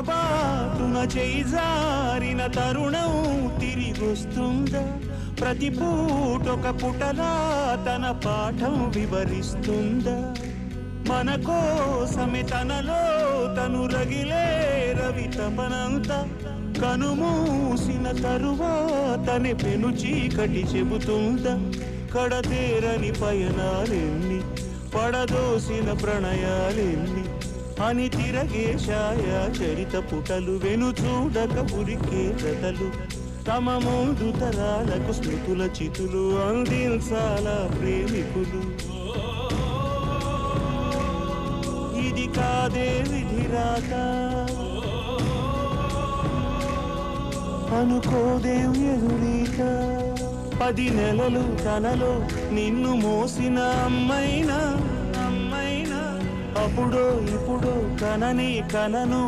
పొరపాటున చేజారిన తరుణం తిరిగొస్తుందా? ప్రతి పూటొక పుటలా తన పాఠం వివరిస్తుందా? మన కోసమే తనలో తను రగిలే రవి తపనంతా కనుమూసిన తరువాతనే పెను చీకటి చెబుతుందా? కడతేరని పయనాలెన్ని, పడదోసిన ప్రణయాలెన్ని అని తిరగే ఛాయా చరిత పుటలు, వెను చూడక ఉరికే కథలు, తమ ముందు తరాలకు స్మృతుల చితులు అందించాలా ప్రేమికులు. ఇది కాదే విధిరాత, అనుకోదేం ఎదురీత. 10 నెలలు తనలో నిన్ను మోసిన అమ్మైనా అప్పుడో ఇప్పుడో కనని కనను